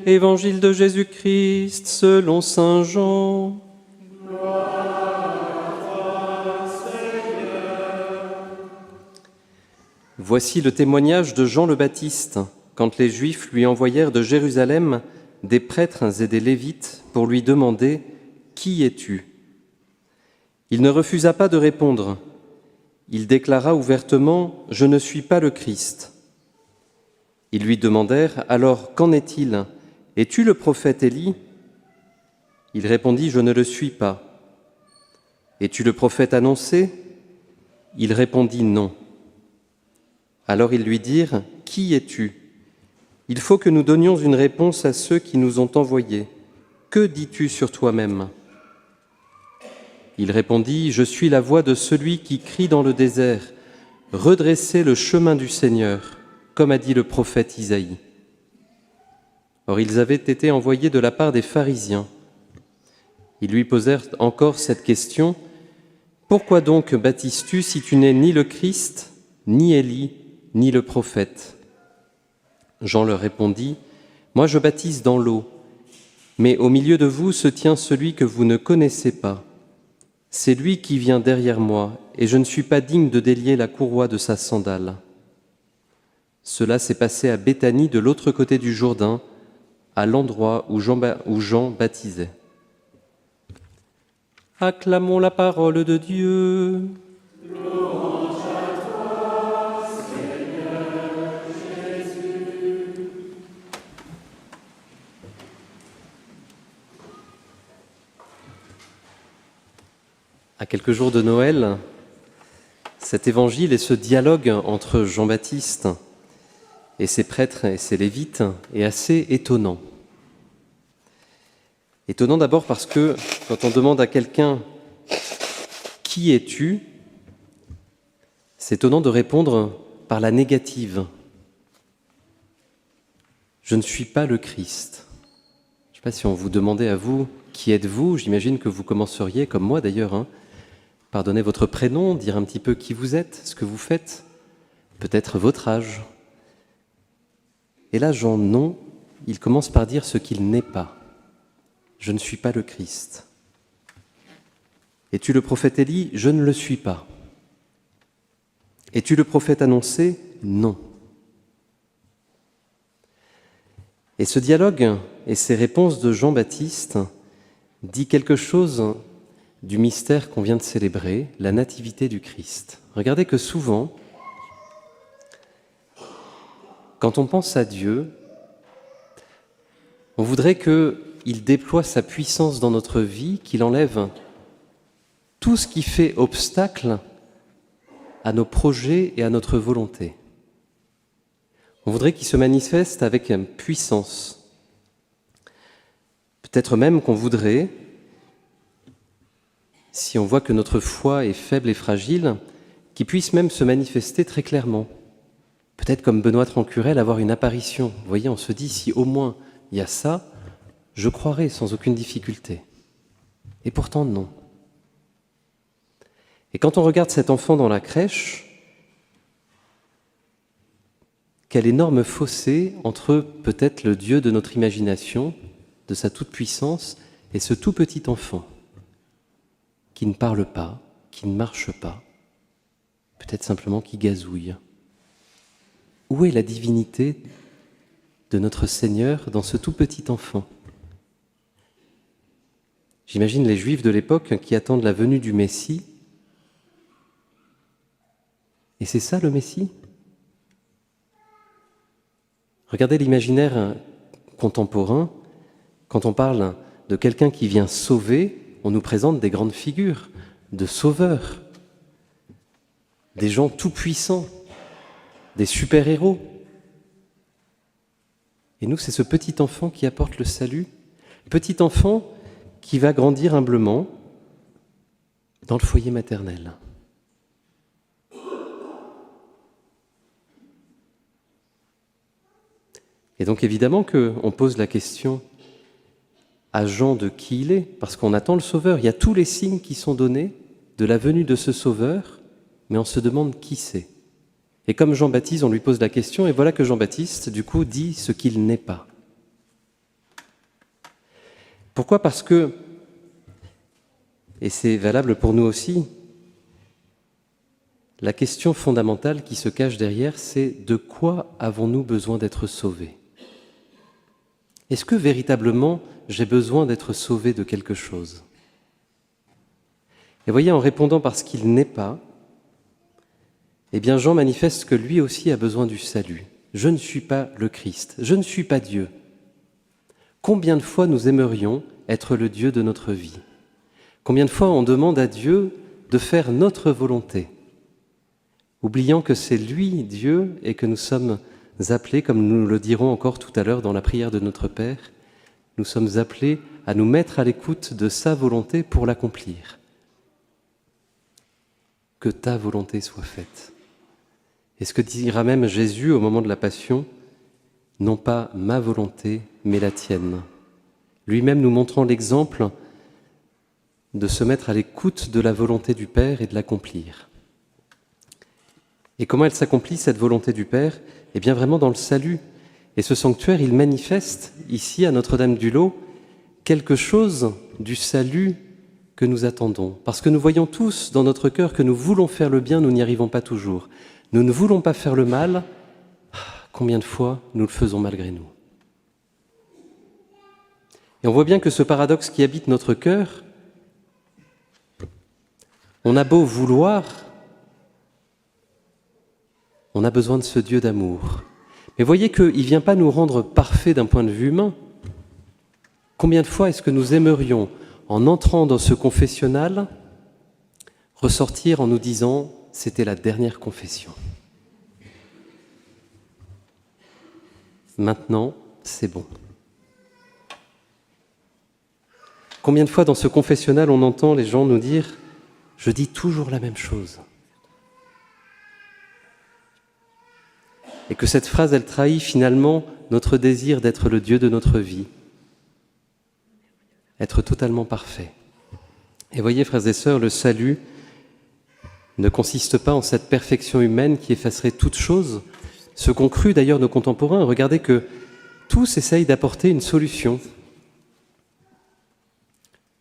Évangile de Jésus-Christ selon saint Jean. Voici le témoignage de Jean le Baptiste, quand les Juifs lui envoyèrent de Jérusalem des prêtres et des Lévites pour lui demander « Qui es-tu » Il ne refusa pas de répondre. Il déclara ouvertement « Je ne suis pas le Christ ». Ils lui demandèrent « Alors, qu'en est-il ? Es-tu le prophète Élie » Il répondit « Je ne le suis pas ». « Es-tu le prophète annoncé » Il répondit « Non ». Alors ils lui dirent « Qui es-tu » Il faut que nous donnions une réponse à ceux qui nous ont envoyés. Que dis-tu sur toi-même ? Il répondit « Je suis la voix de celui qui crie dans le désert. Redressez le chemin du Seigneur, comme a dit le prophète Isaïe. » Or ils avaient été envoyés de la part des pharisiens. Ils lui posèrent encore cette question « Pourquoi donc baptises-tu si tu n'es ni le Christ, ni Élie, ni le prophète ?» Jean leur répondit « Moi je baptise dans l'eau, mais au milieu de vous se tient celui que vous ne connaissez pas. C'est lui qui vient derrière moi, et je ne suis pas digne de délier la courroie de sa sandale. » Cela s'est passé à Béthanie, de l'autre côté du Jourdain, à l'endroit où Jean baptisait. Acclamons la parole de Dieu. Louange à toi, Seigneur Jésus. À quelques jours de Noël, cet évangile et ce dialogue entre Jean-Baptiste et ses prêtres et ses lévites est assez étonnant. Étonnant d'abord parce que quand on demande à quelqu'un « Qui es-tu ?», c'est étonnant de répondre par la négative. Je ne suis pas le Christ. Je ne sais pas si on vous demandait à vous « Qui êtes-vous ?», j'imagine que vous commenceriez, comme moi d'ailleurs, par donner votre prénom, dire un petit peu qui vous êtes, ce que vous faites, peut-être votre âge. Et là, Jean, non, il commence par dire ce qu'il n'est pas. Je ne suis pas le Christ. Es-tu le prophète Élie ? Je ne le suis pas. Es-tu le prophète annoncé ? Non. Et ce dialogue et ces réponses de Jean-Baptiste dit quelque chose du mystère qu'on vient de célébrer, la nativité du Christ. Regardez que souvent, quand on pense à Dieu, on voudrait qu'il déploie sa puissance dans notre vie, qu'il enlève tout ce qui fait obstacle à nos projets et à notre volonté. On voudrait qu'il se manifeste avec puissance. Peut-être même qu'on voudrait, si on voit que notre foi est faible et fragile, qu'il puisse même se manifester très clairement. Peut-être comme Benoît Trancurel, avoir une apparition. Vous voyez, on se dit, si au moins il y a ça, je croirai sans aucune difficulté. Et pourtant, non. Et quand on regarde cet enfant dans la crèche, quel énorme fossé entre peut-être le Dieu de notre imagination, de sa toute-puissance, et ce tout petit enfant qui ne parle pas, qui ne marche pas, peut-être simplement qui gazouille. Où est la divinité de notre Seigneur dans ce tout petit enfant ? J'imagine les Juifs de l'époque qui attendent la venue du Messie. Et c'est ça le Messie ? Regardez l'imaginaire contemporain. Quand on parle de quelqu'un qui vient sauver, on nous présente des grandes figures de sauveurs, des gens tout-puissants, des super-héros. Et nous, c'est ce petit enfant qui apporte le salut, petit enfant qui va grandir humblement dans le foyer maternel. Et donc évidemment qu'on pose la question à Jean de qui il est, parce qu'on attend le Sauveur. Il y a tous les signes qui sont donnés de la venue de ce Sauveur, mais on se demande qui c'est. Et comme Jean-Baptiste, on lui pose la question, et voilà que Jean-Baptiste, du coup, dit ce qu'il n'est pas. Pourquoi ? Parce que, et c'est valable pour nous aussi, la question fondamentale qui se cache derrière, c'est de quoi avons-nous besoin d'être sauvés ? Est-ce que véritablement j'ai besoin d'être sauvé de quelque chose ? Et voyez, en répondant par ce qu'il n'est pas, eh bien Jean manifeste que lui aussi a besoin du salut. Je ne suis pas le Christ, je ne suis pas Dieu. Combien de fois nous aimerions être le Dieu de notre vie ? Combien de fois on demande à Dieu de faire notre volonté, oubliant que c'est lui, Dieu, et que nous sommes appelés, comme nous le dirons encore tout à l'heure dans la prière de notre Père, nous sommes appelés à nous mettre à l'écoute de sa volonté pour l'accomplir. Que ta volonté soit faite. Et ce que dira même Jésus au moment de la Passion, non pas ma volonté, mais la tienne. Lui-même nous montrant l'exemple de se mettre à l'écoute de la volonté du Père et de l'accomplir. Et comment elle s'accomplit, cette volonté du Père ? Eh bien vraiment dans le salut. Et ce sanctuaire, il manifeste ici à Notre-Dame-du-Lot quelque chose du salut que nous attendons. Parce que nous voyons tous dans notre cœur que nous voulons faire le bien, nous n'y arrivons pas toujours. Nous ne voulons pas faire le mal. Combien de fois nous le faisons malgré nous ? Et on voit bien que ce paradoxe qui habite notre cœur, on a beau vouloir, on a besoin de ce Dieu d'amour. Mais voyez qu'il ne vient pas nous rendre parfaits d'un point de vue humain. Combien de fois est-ce que nous aimerions, en entrant dans ce confessionnal, ressortir en nous disant « c'était la dernière confession ». Maintenant, c'est bon. Combien de fois dans ce confessionnal on entend les gens nous dire « je dis toujours la même chose ». Et que cette phrase, elle trahit finalement notre désir d'être le Dieu de notre vie, être totalement parfait. Et voyez, frères et sœurs, le salut ne consiste pas en cette perfection humaine qui effacerait toute chose. Ce qu'ont cru d'ailleurs nos contemporains, regardez que tous essayent d'apporter une solution.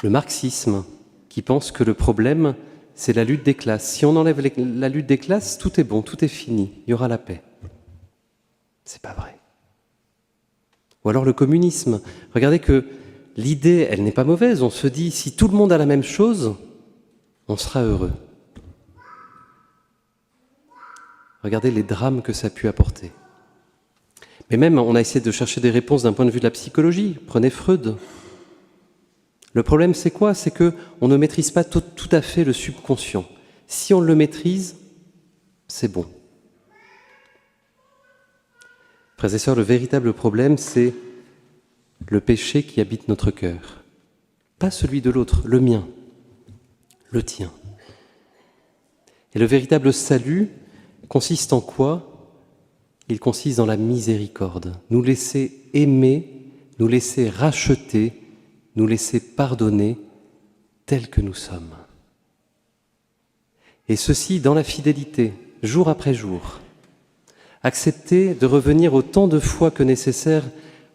Le marxisme, qui pense que le problème, c'est la lutte des classes. Si on enlève la lutte des classes, tout est bon, tout est fini, il y aura la paix. C'est pas vrai. Ou alors le communisme. Regardez que l'idée, elle n'est pas mauvaise. On se dit, si tout le monde a la même chose, on sera heureux. Regardez les drames que ça a pu apporter. Mais même, on a essayé de chercher des réponses d'un point de vue de la psychologie. Prenez Freud. Le problème, c'est quoi ? C'est qu'on ne maîtrise pas tout à fait le subconscient. Si on le maîtrise, c'est bon. Frères et sœurs, le véritable problème, c'est le péché qui habite notre cœur. Pas celui de l'autre, le mien, le tien. Et le véritable salut consiste en quoi ? Il consiste dans la miséricorde. Nous laisser aimer, nous laisser racheter, nous laisser pardonner tels que nous sommes. Et ceci dans la fidélité, jour après jour. Accepter de revenir autant de fois que nécessaire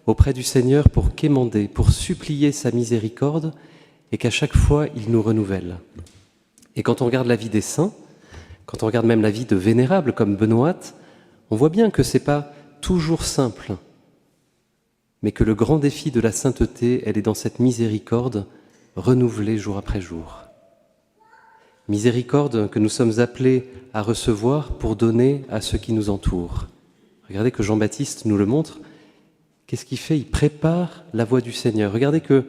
auprès du Seigneur pour quémander, pour supplier sa miséricorde, et qu'à chaque fois, il nous renouvelle. Et quand on regarde la vie des saints, quand on regarde même la vie de vénérables comme Benoît, on voit bien que ce n'est pas toujours simple, mais que le grand défi de la sainteté, elle est dans cette miséricorde renouvelée jour après jour. Miséricorde que nous sommes appelés à recevoir pour donner à ceux qui nous entourent. Regardez que Jean-Baptiste nous le montre. Qu'est-ce qu'il fait ? Il prépare la voie du Seigneur. Regardez que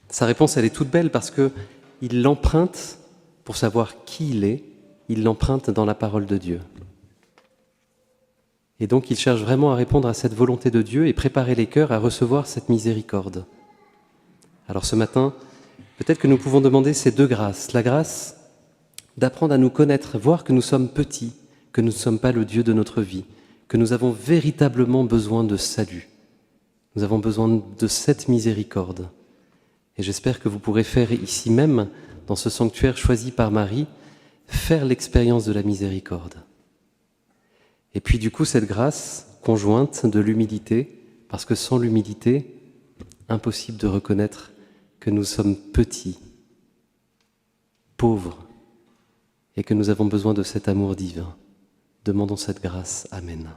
sa réponse, elle est toute belle parce qu'il l'emprunte pour savoir qui il l'emprunte dans la parole de Dieu. Et donc il cherche vraiment à répondre à cette volonté de Dieu et préparer les cœurs à recevoir cette miséricorde. Alors ce matin, peut-être que nous pouvons demander ces deux grâces. La grâce d'apprendre à nous connaître, voir que nous sommes petits, que nous ne sommes pas le Dieu de notre vie, que nous avons véritablement besoin de salut. Nous avons besoin de cette miséricorde. Et j'espère que vous pourrez faire ici même, dans ce sanctuaire choisi par Marie, faire l'expérience de la miséricorde. Et puis du coup, cette grâce conjointe de l'humilité, parce que sans l'humilité, impossible de reconnaître que nous sommes petits, pauvres, et que nous avons besoin de cet amour divin. Demandons cette grâce. Amen.